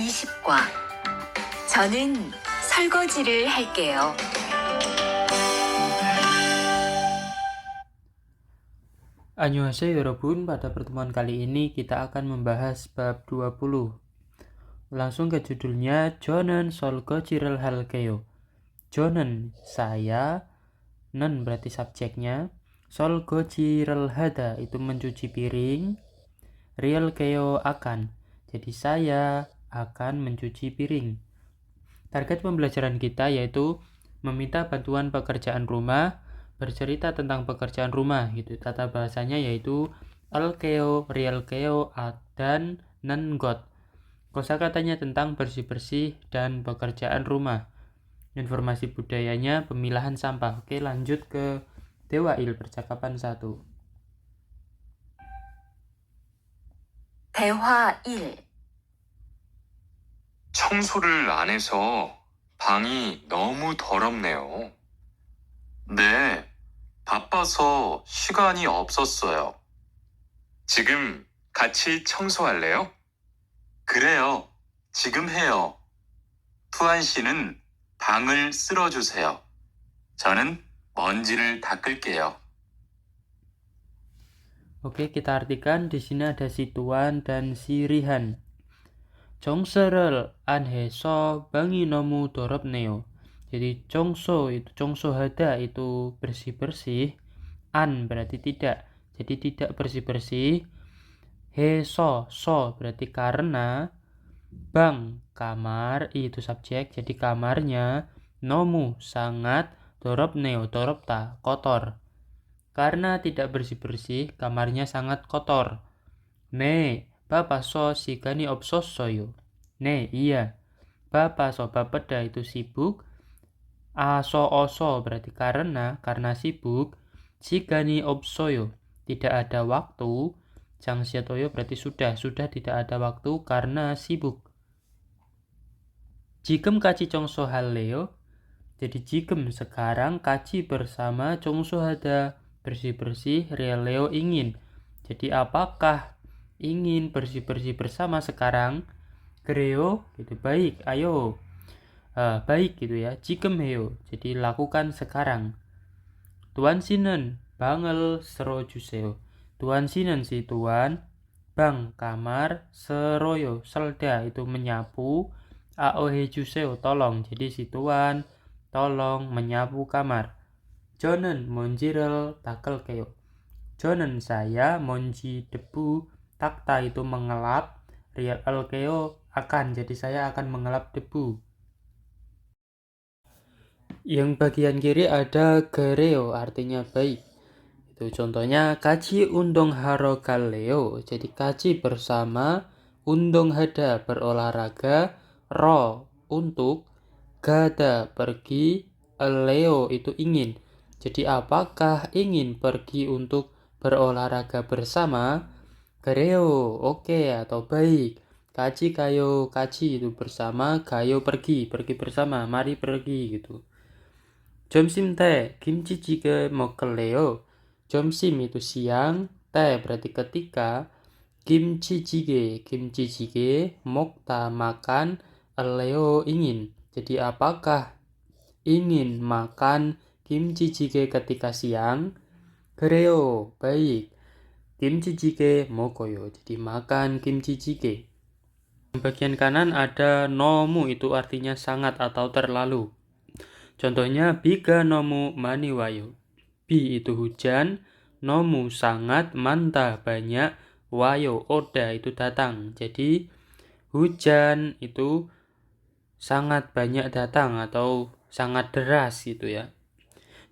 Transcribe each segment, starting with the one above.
20과. 저는 설거지를 할게요. Annyeonghaseyo Yorobun, pada pertemuan kali ini kita akan membahas bab 20. Langsung ke judulnya, 저는 설거지를 할게요. 저는 saya, 는 berarti subjeknya, 설거지를 하다 itu mencuci piring, 할게요 akan. Jadi saya akan mencuci piring. Target pembelajaran kita yaitu meminta bantuan pekerjaan rumah, bercerita tentang pekerjaan rumah gitu. Tata bahasanya yaitu 할게요, 할게요, dan nengot. Kosakatanya tentang bersih-bersih dan pekerjaan rumah. Informasi budayanya pemilahan sampah. Oke, lanjut ke Dewail percakapan 1. 대화 1. 청소를 안 해서 방이 너무 더럽네요. 네, 바빠서 시간이 없었어요. 지금 같이 청소할래요? 그래요, 지금 해요. 투안 씨는 방을 쓸어주세요. 저는 먼지를 닦을게요. Oke, kita artikan di sini ada si Tuan dan si Rihan. 정서를 안 해서 방이 너무 더럽네요. Jadi 정소 hada itu bersih-bersih, an berarti tidak. Jadi tidak bersih-bersih. Heso so berarti karena, bang kamar itu subjek, jadi kamarnya, nomu sangat, 더럽네요 더럽다 kotor. Karena tidak bersih-bersih, kamarnya sangat kotor. 네, 바빠서 시간이 없었어요. 네, iya. 바빠서 바쁘다 itu sibuk. Oso berarti karena sibuk. 시간이 없어요, tidak ada waktu. 장시토요 berarti sudah tidak ada waktu karena sibuk. 지금 같이 청소할래요? Jadi 지금 sekarang, 같이 bersama, 청소하다 bersih-bersih, 할래요 ingin. Jadi apakah ingin bersih-bersih bersama sekarang? 그래요? gitu, baik, ayo. 바ik gitu ya. 지금 해요. Jadi lakukan sekarang. Tuan 씨는 방을 쓸어주세요. Tuan 씨는 si tuan, 방 kamar, 쓸어요 selda itu menyapu, 해주세요 tolong. Jadi si tuan tolong menyapu kamar. 저는 먼지를 닦을게요. 저는 saya, 먼지 debu, takta itu mengelap, 할게요 akan, jadi saya akan mengelap debu. Yang bagian kiri ada 그래요, artinya baik. Itu contohnya 같이 운동하러 갈래요. Jadi 같이 bersama, 운동하다 berolahraga, ro untuk, 가다 pergi, leo itu ingin. Jadi apakah ingin pergi untuk berolahraga bersama? 그래요, oke atau baik. 같이 가요, 같이 itu bersama, 가요 pergi bersama, mari pergi gitu. 점심때 김치찌개 먹을래요? 점심 itu siang, teh berarti ketika, 김치찌개 먹다 makan, leo ingin. Jadi apakah ingin makan 김치찌개 ketika siang? 그래요, baik. 김치찌개 먹어요. Jadi makan 김치찌개. Bagian kanan ada 너무, itu artinya sangat atau terlalu. Contohnya 비가 너무 많이 와요. 비 itu hujan, 너무 sangat, 많다 banyak, 와요 oda itu datang. Jadi hujan itu sangat banyak datang atau sangat deras gitu ya.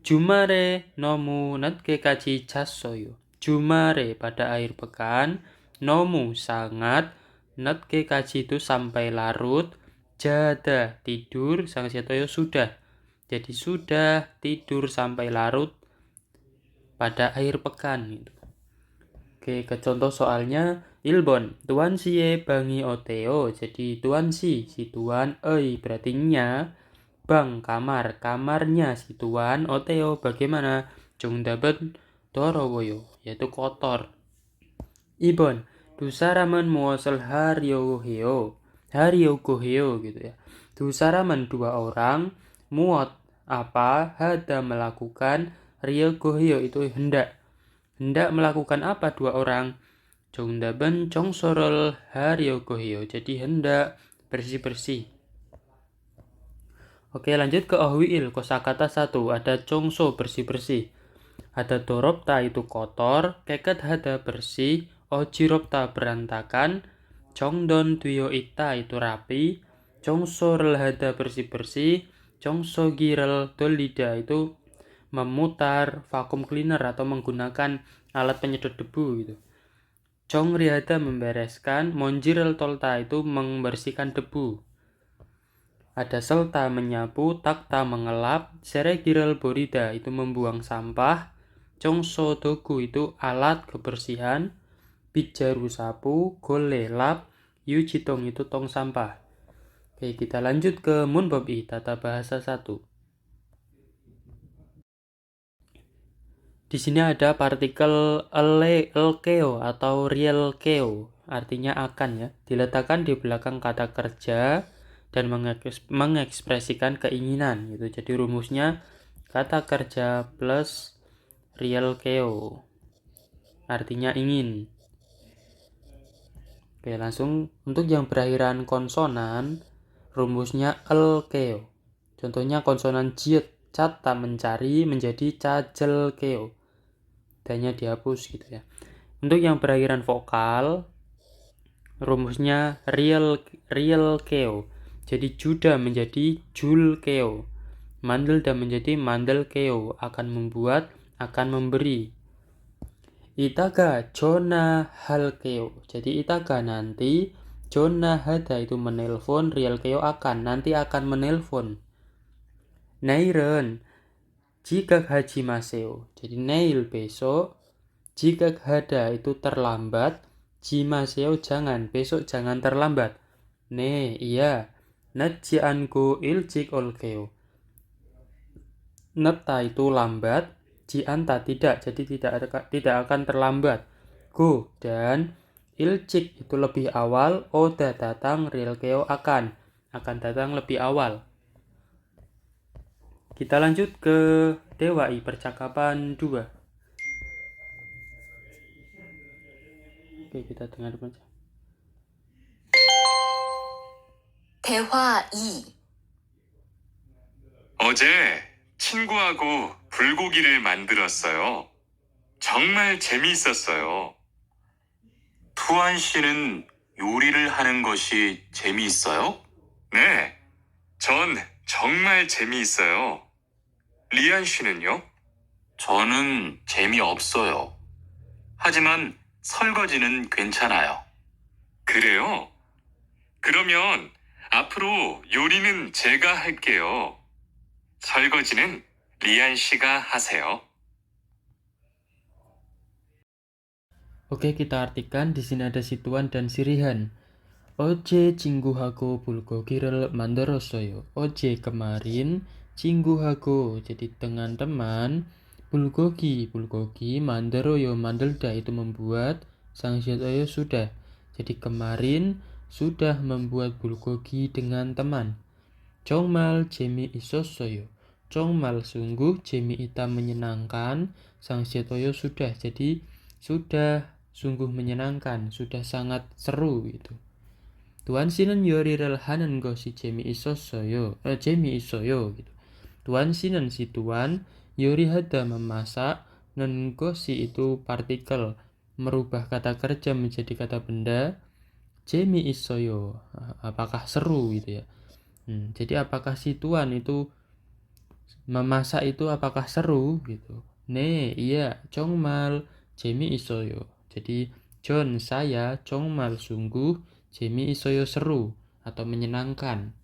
주말에 너무 늦게까지 잤어요. 주말에 pada akhir pekan, 너무 sangat, 늦게까지 itu sampai larut, 자다 tidur, 상시토요 sudah. Jadi sudah tidur sampai larut pada akhir pekan gitu. Oke, ke contoh soalnya 1번. Tuan 씨의 방이 어때요? Jadi tuan si tuan, berarti nya, bang kamar, kamarnya si tuan, 어때요 bagaimana? 정답은 더러워요, yaitu kotor. 2번. 두 사람은 무엇을 하려 해요? haryogoheo gitu ya. Du saraman 2 orang, muot apa, hada melakukan, ryogoheo itu hendak. Hendak melakukan apa 2 orang? Jongdaben jongsorol haryogoheo. Jadi hendak bersih-bersih. Oke, lanjut ke ohwiil. Kosakata 1 ada jongso bersih-bersih. Ada doropta itu kotor, keket hada bersih, ojiropta berantakan, jongdon duyo ita itu rapi, jongsorel hada bersih-bersih, jongsogirel dolida itu memutar vacuum cleaner atau menggunakan alat penyedot debu gitu. Jongrihada membereskan, monjirel tolta itu membersihkan debu. Ada selta menyapu, takta mengelap, seregirel borida itu membuang sampah, Jongso dogu itu alat kebersihan, bijaru sapu, gole lap, yujitong itu tong sampah. Oke, kita lanjut ke munbab i, tata bahasa 1. Di sini ada partikel elkeo atau rielkeo, artinya akan ya, diletakkan di belakang kata kerja dan mengekspresikan keinginan gitu. Jadi rumusnya kata kerja plus rielkeo, artinya ingin. Oke, langsung untuk yang berakhiran konsonan, rumusnya elkeo. Contohnya konsonan jiet, cata mencari menjadi cajelkeo. Danya dihapus gitu ya. Untuk yang berakhiran vokal, rumusnya rielkeo. Jadi juda menjadi julkeo. Mandelda menjadi mandelkeo, akan membuat, akan memberi. Itaga jona halkeo. Jadi itaga nanti, jona hada itu menelpon, rielkeo akan, nanti akan menelpon. Nairen, jika haji maseo. Jadi nail besok, jika hada itu terlambat, jimaseo jangan, besok jangan terlambat. Ne, iya. Najianku iljik olkeo. Neta itu lambat, jianta tidak, jadi tidak akan terlambat. Go dan iljik itu lebih awal, oda datang, rilkeo akan datang lebih awal. Kita lanjut ke Dewai percakapan 2. Oke, kita dengar baca. 대화 2. 어제 친구하고 불고기를 만들었어요. 정말 재미있었어요. 투안 씨는 요리를 하는 것이 재미있어요? 네, 전 정말 재미있어요. 리안 씨는요? 저는 재미없어요. 하지만 설거지는 괜찮아요. 그래요? 그러면 앞으로 요리는 제가 할게요. 설거지는 리안 씨가 하세요. Oke, kita artikan. Di sini ada situan dan sirihan. Oje cingguhago bulgogirel mandorosoyo. Oje kemarin, cingguhago jadi dengan teman, bulgogi mandoroyo mandelda itu membuat, sangsiotoyo sudah. Jadi kemarin sudah membuat bulgogi dengan teman. Jongmal jemi isosoyo. Jongmal sungguh, jemi ita menyenangkan, sangsiotoyo sudah. Jadi sudah sungguh menyenangkan, sudah sangat seru gitu. Tuan 씨는 요리를 하는 것이 재미있어요 gitu. Tuan 씨는 si tuan, 요리하다 memasak, 는 것이 itu partikel merubah kata kerja menjadi kata benda, 재미있어요 apakah seru gitu ya. Jadi apakah si tuan itu memasak itu apakah seru gitu. 네, iya, 정말 재미있어요. Jadi John, saya 정말 sungguh 재미있어요 seru atau menyenangkan.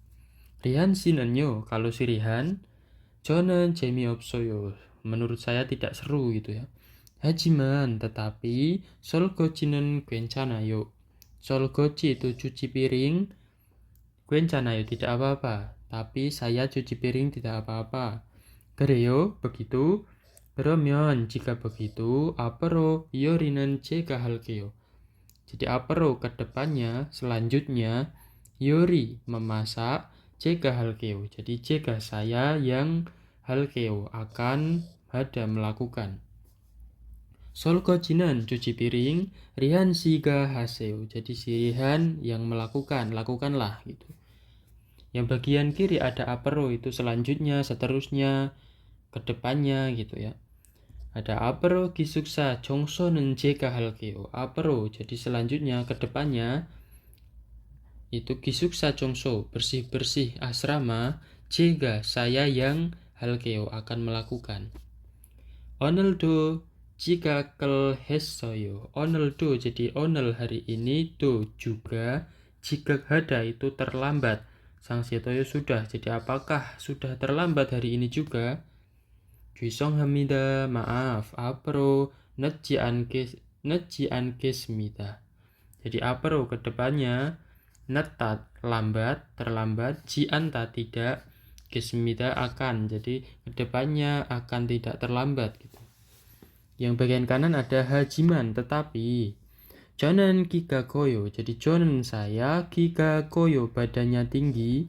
리한 씨는요, kalau si Rihan, 저는 재미없어요. Menurut saya tidak seru gitu ya. 하지만 tetapi 설거지는 괜찮아요. 설거지 itu cuci piring, 괜찮아요 tidak apa-apa. Tapi saya cuci piring tidak apa-apa. 그래요? begitu? 그러면 jika begitu, 앞으로 요리는 제가 할게요. Jadi apero ke depannya, selanjutnya, Yori memasak, jika halkeo. Jadi jika saya yang halkeo akan ada melakukan. Solkojinan cuci piring, Rihan siga haseo. Jadi si Rihan yang melakukan, lakukanlah gitu. Yang bagian kiri ada apero itu selanjutnya, seterusnya, kedepannya gitu ya. Ada apero gisuksa jongso는 제가 할게요. apero jadi selanjutnya, kedepannya itu gisuksa jongso, bersih-bersih asrama, 제가 saya yang 할게요 akan melakukan. 오늘도 지각을 했어요. 오늘도 jadi 오늘 hari ini, do juga, 지각하다 itu terlambat. 상세토요 sudah, jadi apakah sudah terlambat hari ini juga? 죄송합니다. maaf. 앞으로 늦지 않겠습니다. jadi 앞으로 kedepannya, netat lambat, terlambat, jianta tidak, kesmida akan, jadi kedepannya akan tidak terlambat gitu. Yang bagian kanan ada hajiman, tetapi. Jonan giga koyo, jadi jonan saya, giga koyo badannya tinggi,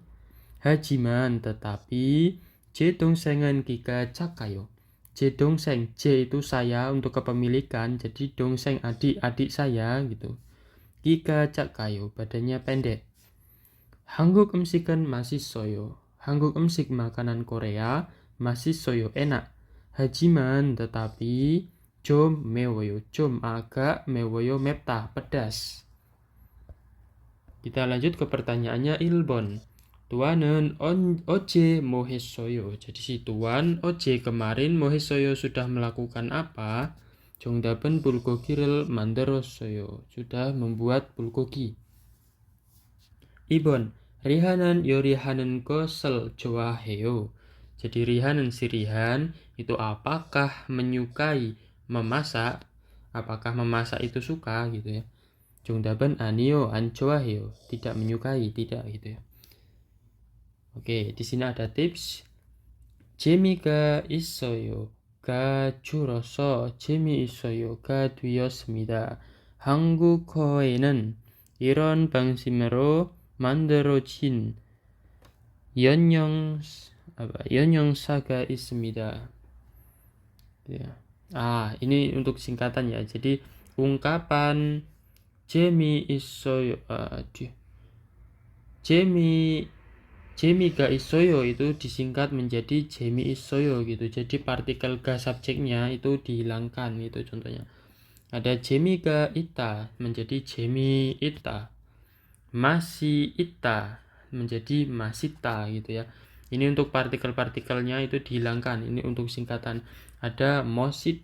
hajiman tetapi, jedongsengan giga cakayo. Jedongseng, J itu saya untuk kepemilikan, jadi dongseng adik saya gitu. Giga cakayo, badannya pendek. Hangguk 음식은 맛있어요. Hangguk 음식 makanan Korea, 맛있어요 enak. Hajiman tetapi, 좀 매워요. 좀 agak, 매워요 맵다, pedas. Kita lanjut ke pertanyaannya Ilbon. Tuan은 어제 뭐 했어요? Jadi si Tuan 어제 kemarin 뭐 했어요 sudah melakukan apa? 정답은 불고기를 만들었어요. Sudah membuat bulgogi. 2번. 리하는 요리하는 것을 좋아해요. Jadi Rihanan si Rihan itu apakah menyukai memasak? Apakah memasak itu suka gitu ya? 정답은 아니요, 안 좋아해요. Tidak menyukai, tidak gitu ya. Oke, di sini ada tips. 재미가 있어요가 줄어서 재미있어요가 되었습니다. 한국어에는 이런 방식으로 만들어진 연영사가 있습니다. Ini untuk singkatan ya. Jadi ungkapan 재미가 있어요 itu disingkat menjadi 재미있어요 gitu. Jadi partikel ga subjeknya itu dihilangkan gitu contohnya. Ada 재미가 있다 menjadi 재미있다. masih ita menjadi masita gitu ya. Ini untuk partikel-partikelnya itu dihilangkan. Ini untuk singkatan. Ada mosi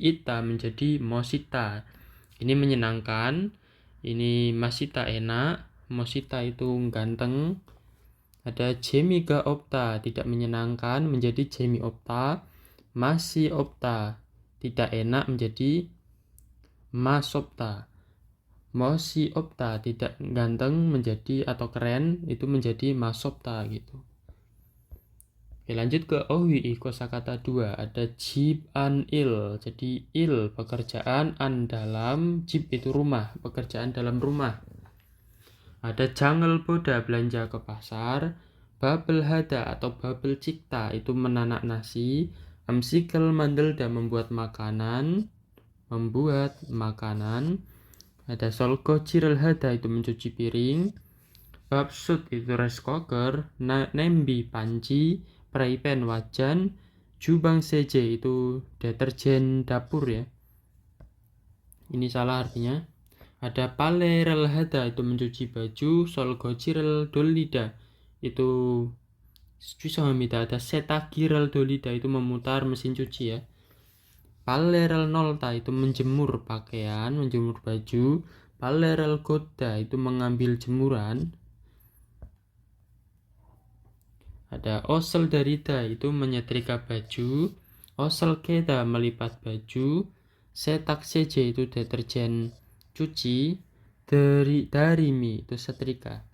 ita menjadi mosita. Ini menyenangkan. Ini masita enak. Mosita itu ganteng. Ada 재미가 없다 tidak menyenangkan menjadi 재미없다. masih opta tidak enak menjadi masopta. Mosi opta tidak ganteng menjadi atau keren itu menjadi masopta gitu. Oke, lanjut ke OWI kosakata 2. Ada jib an il. Jadi il pekerjaan, an dalam, jib itu rumah, pekerjaan dalam rumah. Ada jangal boda belanja ke pasar. Babel hada atau babel cipta itu menanak nasi. Amsikal mandel dan membuat makanan. Ada solko cirel hada itu mencuci piring. Babsut itu rice cooker. Nembi panci. Praipen wajan. Jubang seje itu deterjen dapur ya. Ini salah artinya. Ada palerel hada itu mencuci baju. Solko cirel dolida itu susahmida. Ada setakirel dolida itu memutar mesin cuci ya. Palerel nolta itu menjemur pakaian, menjemur baju. Palerel goda itu mengambil jemuran. Ada osel darida itu menyetrika baju. Osel keda melipat baju. Setak seje itu deterjen cuci. Darimi itu setrika.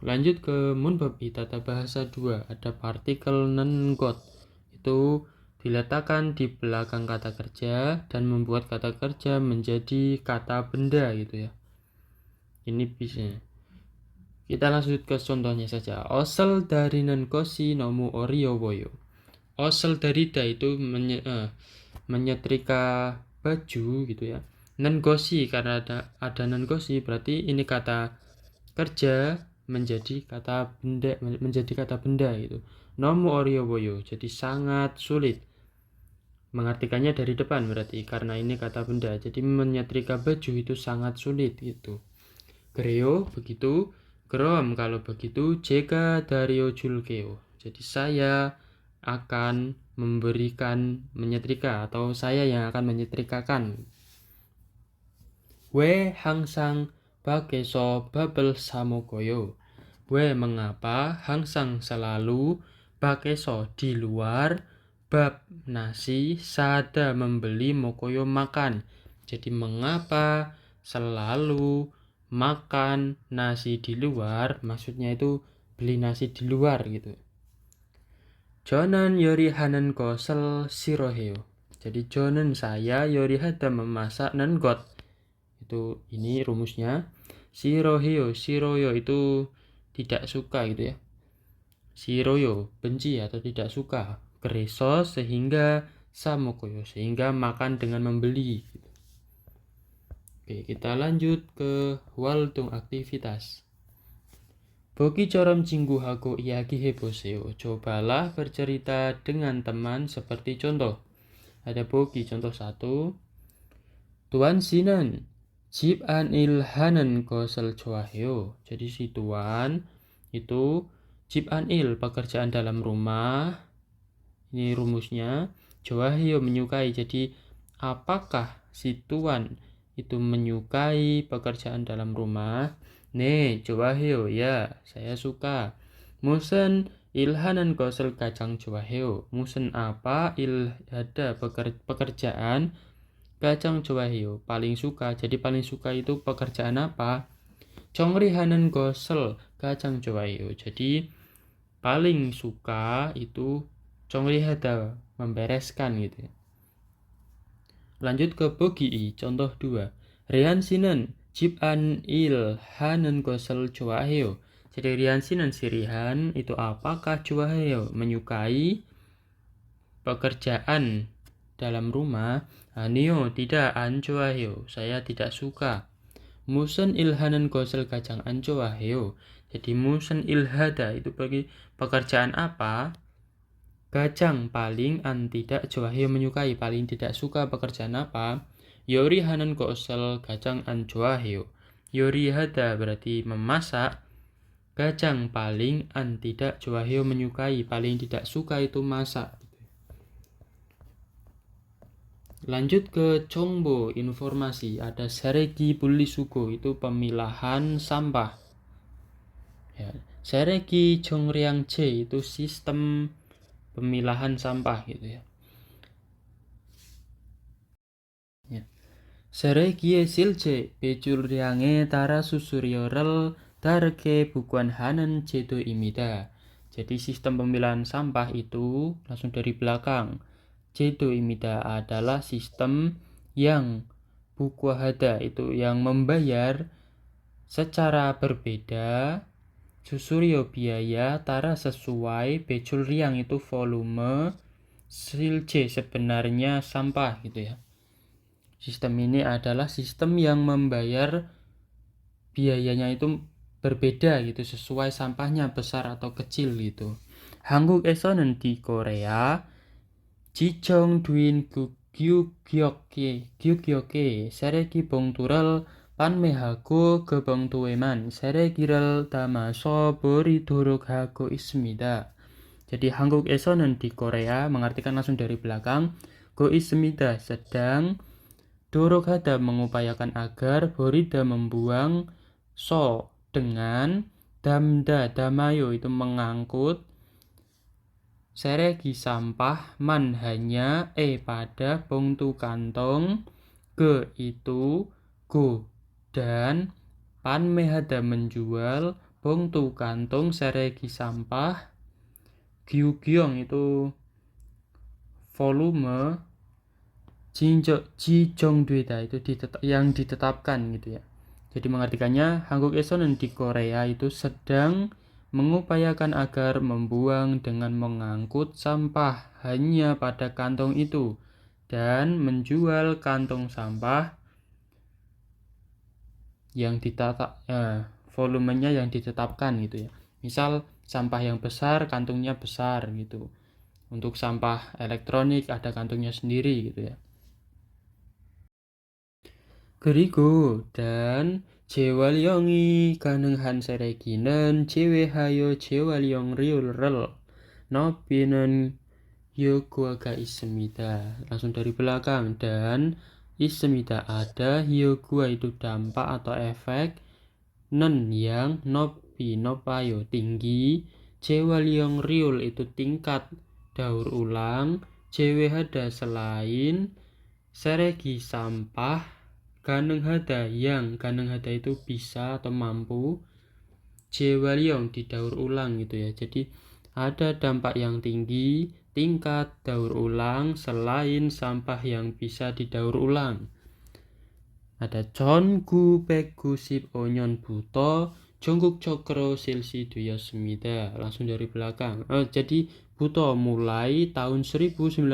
Lanjut ke munbabi tata bahasa 2. Ada partikel nengot itu diletakkan di belakang kata kerja dan membuat kata kerja menjadi kata benda gitu ya. Ini bisa. Kita lanjut ke contohnya saja. Osel darinan kosi nomu oriowoyo. Osel darida itu menyetrika baju gitu ya. Nan gosi, karena ada nan gosi berarti ini kata kerja menjadi kata benda gitu. Nomu oriowoyo, jadi sangat sulit. Mengartikannya dari depan berarti karena ini kata benda. Jadi menyetrika baju itu sangat sulit gitu. Greo begitu, Grom kalau begitu, Jega Dario Julkeo. Jadi saya akan memberikan menyetrika atau saya yang akan menyetrikakan. We hangsang bakeso babel samokoyo. We mengapa hangsang selalu bakeso di luar bab nasi sada membeli mokoyo makan. Jadi mengapa selalu makan nasi di luar, maksudnya itu beli nasi di luar gitu. Jonan yori hanan kosel siroheo. Jadi jonan saya yori hada memasak nenggot. Itu ini rumusnya. Siroheo itu tidak suka gitu ya. Siroyo benci atau tidak suka. Kereso sehingga samokoyo sehingga makan dengan membeli gitu. Oke, kita lanjut ke waltung aktivitas. Bogi corom jingguhago iagi heboseo. Cobalah bercerita dengan teman seperti contoh. Ada bogi contoh 1. Tuan Sinan, jib an ilhanan kosel joaheo. Jadi si tuan itu jib an il pekerjaan dalam rumah. Ini rumusnya. Joaheo menyukai. Jadi apakah si tuan itu menyukai pekerjaan dalam rumah? Ne, joaheo ya, saya suka. Musen ilhanan kosel kacang joaheo. Musen apa ada pekerjaan kacang joaheo paling suka. Jadi paling suka itu pekerjaan apa? Congrihanan kosel kacang joaheo. Jadi paling suka itu congrihada membereskan gitu ya. Lanjut ke bogi i, contoh 2. Rian sinan jib an il hanan kosel joaheo. Jadi rian sinan sirihan itu apakah joaheo menyukai pekerjaan dalam rumah? Anio tidak an joaheo, saya tidak suka. Musen ilhanan kosel kacang an joaheo. Jadi musen ilhada itu bagi pekerjaan apa? Kacang paling an tidak joaheo menyukai, paling tidak suka pekerjaan apa? Yori hanan kosel kacang an joaheo. Yori hada berarti memasak. Kacang paling an tidak joaheo menyukai, paling tidak suka itu masak. Lanjut ke Chongbo informasi. Ada seregi pulisugo itu pemilahan sampah. Ya, seregi Chongriang C itu sistem pemilahan sampah gitu ya. Seregie silje bejulriange tara susuryorel darke bukuan hanen jedo imida. Jadi sistem pemilahan sampah itu langsung dari belakang. Jedo imida adalah sistem yang buku hada itu yang membayar secara berbeda. Susuryo biaya tara sesuai, bejul riang itu volume, silje sebenarnya sampah gitu ya. Sistem ini adalah sistem yang membayar biayanya itu berbeda gitu sesuai sampahnya besar atau kecil gitu. 한국에서는 di Korea 지정 두인 규격에 세레기 봉투를 판매하고 그 봉투에만 세레기를 담아서 버리도록 하고 있습니다. Jadi 한국에서는 di Korea mengartikan langsung dari belakang. Go 있습니다 sedang, dorok hada mengupayakan agar, borida membuang, so dengan, damda damayo itu mengangkut, seregi sampah, man hanya, pada bongtu kantong, ke itu, go dan, pan mehada menjual, bongtu kantong seregi sampah, gyugyong itu volume, jijongdueda itu yang ditetapkan gitu ya. Jadi mengartikannya, 한국에서는 di Korea itu sedang mengupayakan agar membuang dengan mengangkut sampah hanya pada kantong itu dan menjual kantong sampah yang volumenya yang ditetapkan gitu ya. Misal sampah yang besar kantongnya besar gitu. Untuk sampah elektronik ada kantongnya sendiri gitu ya. 그리고 단 재활용이 가능한 쓰레기는 제외하여 재활용률을 높이는 효과가 있습니다. Langsung dari belakang. Dan 있습니다. Ada 효과 itu dampak atau efek. 는 yang 높아요 tinggi. 재활용률 itu tingkat daur ulang. 제외하다 selain. 쓰레기 sampah. 가능하다 yang 가능하다 itu bisa atau mampu. 재활용 didaur ulang gitu ya. Jadi ada dampak yang tinggi, tingkat daur ulang selain sampah yang bisa didaur ulang. Ada 1995년부터 전국적으로 실시되었습니다. Langsung dari belakang. Jadi buto mulai tahun 1995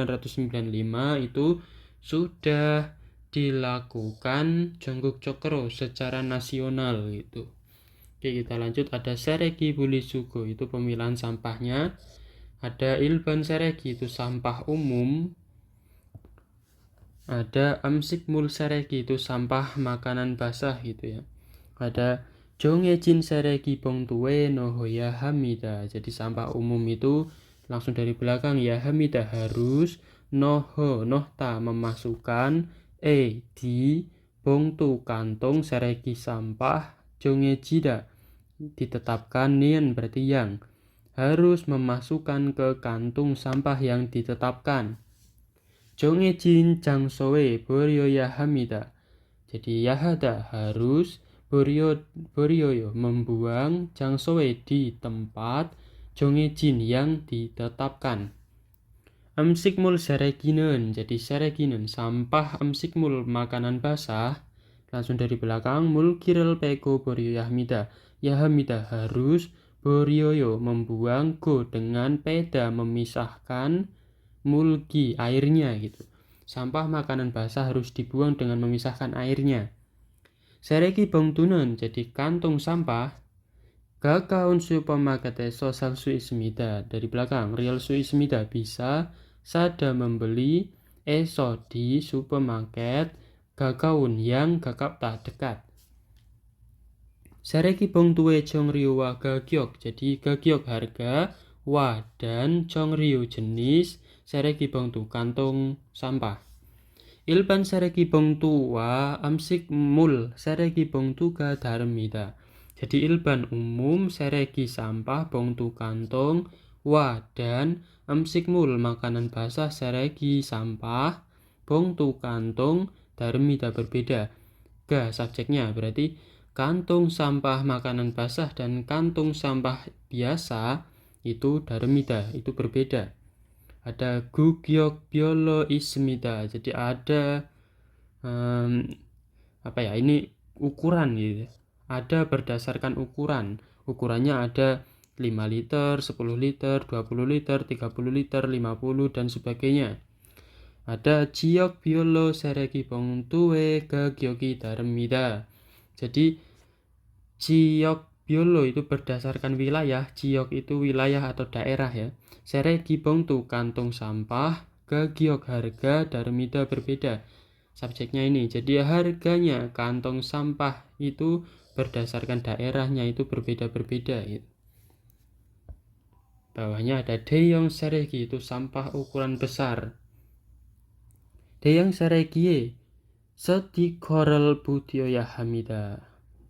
itu sudah dilakukan 전국적으로 secara nasional gitu. Oke, kita lanjut. Ada 쓰레기 분리수거 itu pemilahan sampahnya. Ada 일반 쓰레기 itu sampah umum. Ada 음식물 쓰레기 itu sampah makanan basah gitu ya. Ada 정해진 쓰레기 봉투에 넣어야 합니다. Jadi sampah umum itu langsung dari belakang ya 합니다 harus 넣다 memasukkan di 봉투 kantong 쓰레기 sampah 정해지다 ditetapkan nian berarti yang harus memasukkan ke kantung sampah yang ditetapkan. 정해진 장소에 버려야 합니다. Jadi yahada harus 버려요 membuang 장소에 di tempat 정해진 yang ditetapkan. 음식물 쓰레기는 jadi 쓰레기는 sampah 음식물 makanan basah. Langsung dari belakang 물기를 빼고 버려야 합니다. Ya 합니다 harus 버려요 membuang go dengan peda memisahkan mulki airnya gitu. Sampah makanan basah harus dibuang dengan memisahkan airnya. 쓰레기 봉투는 jadi kantong sampah. 가까운 슈퍼마켓에서 살 수 있습니다. Dari belakang real 수 있습니다 bisa sada membeli eso di supermarket. 가까운 yang dekat. 쓰레기 봉투의 종류와 가격. Jadi 가격 harga, wa dan 종류 jenis 쓰레기 봉투 kantong sampah. 일반 쓰레기 봉투와 음식물 쓰레기 봉투가 다릅니다. Jadi 일반 umum 쓰레기 sampah 봉투 kantong wa dan 음식물 makanan basah 쓰레기 sampah 봉투 kantong 다릅니다 berbeda. Ga subjeknya berarti kantong sampah makanan basah dan kantong sampah biasa itu da릅니다 itu berbeda. Ada 구역별로 있습니다. Jadi ada ini ukuran gitu. Ada berdasarkan ukuran. Ukurannya ada 5 liter, 10 liter, 20 liter, 30 liter, 50 dan sebagainya. Ada 지역별로 쓰레기 봉투의 가격이 다릅니다. Jadi 지역별로 itu berdasarkan wilayah. 지역 itu wilayah atau daerah ya. 쓰레기 봉투 kantong sampah, 가격 harga, 다릅니다 berbeda. Subjeknya ini. Jadi harganya kantong sampah itu berdasarkan daerahnya itu berbeda-berbeda gitu. Bawahnya ada 대형 쓰레기 itu sampah ukuran besar. 대형 쓰레기에 스티커를 붙여야 합니다.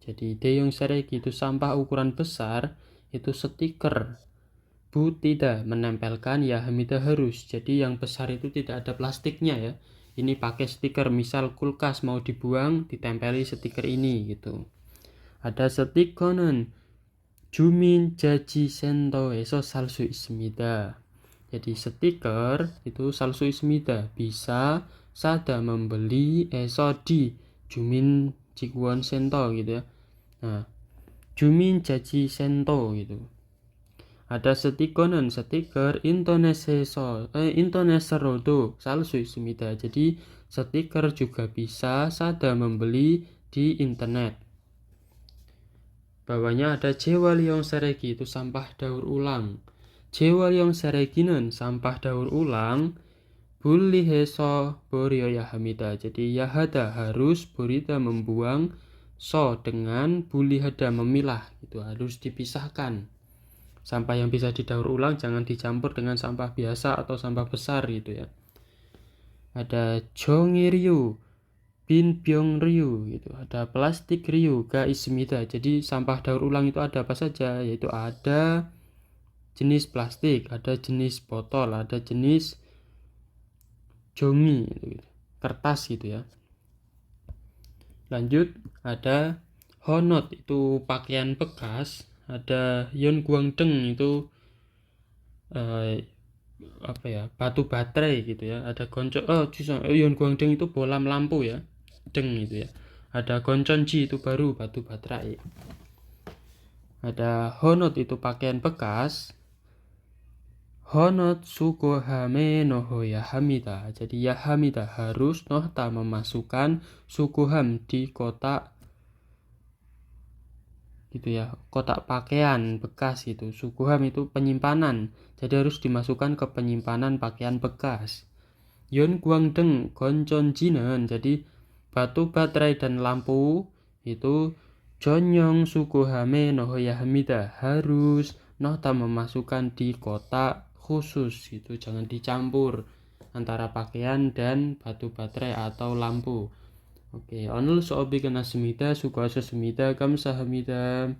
Jadi 대형 쓰레기 itu sampah ukuran besar itu stiker. Tidak menempelkan ya hamida harus. Jadi yang besar itu tidak ada plastiknya ya. Ini pakai stiker. Misal kulkas mau dibuang ditempeli stiker ini gitu. Ada 스티커는 주민자치센터에서 살 수 있습니다. Jadi stiker itu 살 수 있습니다. Bisa sada membeli di jikuan sento gitu ya. Nah, jumin jaji sento gitu. Ada stiko는 stiker 인터넷으로도 살 수 있습니다. Jadi stiker juga bisa Sada membeli di internet. Bawahnya ada 재활용 쓰레기, itu sampah daur ulang. 재활용 쓰레기는 sampah daur ulang 분리해서 버려야 합니다. Jadi yahada harus, burita membuang, so dengan bulihada memilah, itu harus dipisahkan. Sampah yang bisa didaur ulang jangan dicampur dengan sampah biasa atau sampah besar gitu ya. Ada 종이류, 빈병류 gitu. Ada plastik ryu가 있습니다. Jadi sampah daur ulang itu ada apa saja? Yaitu ada jenis plastik, ada jenis botol, ada jenis 종이 gitu. Kertas gitu ya. Lanjut ada honot, itu pakaian bekas. Ada Yonggwangdeng, itu batu baterai gitu ya. Ada Yonggwangdeng itu bolam lampu ya, deng gitu ya. Ada gonconji, itu baru batu baterai. Ada honot, itu pakaian bekas. Honot sukuhame nohoya hamida. Jadi ya hamida harus, nohta memasukkan, sukuham di kotak gitu ya, kotak pakaian bekas itu. Sukuham itu penyimpanan, jadi harus dimasukkan ke penyimpanan pakaian bekas. Yonggwangdeng gonconji는, jadi batu baterai dan lampu itu 전용 sukuhame nohoya hamida, harus nohta memasukkan di kotak khusus itu, jangan dicampur antara pakaian dan batu baterai atau lampu. 오케이, 오늘 수업이 끝났습니다. 수고하셨습니다. 감사합니다.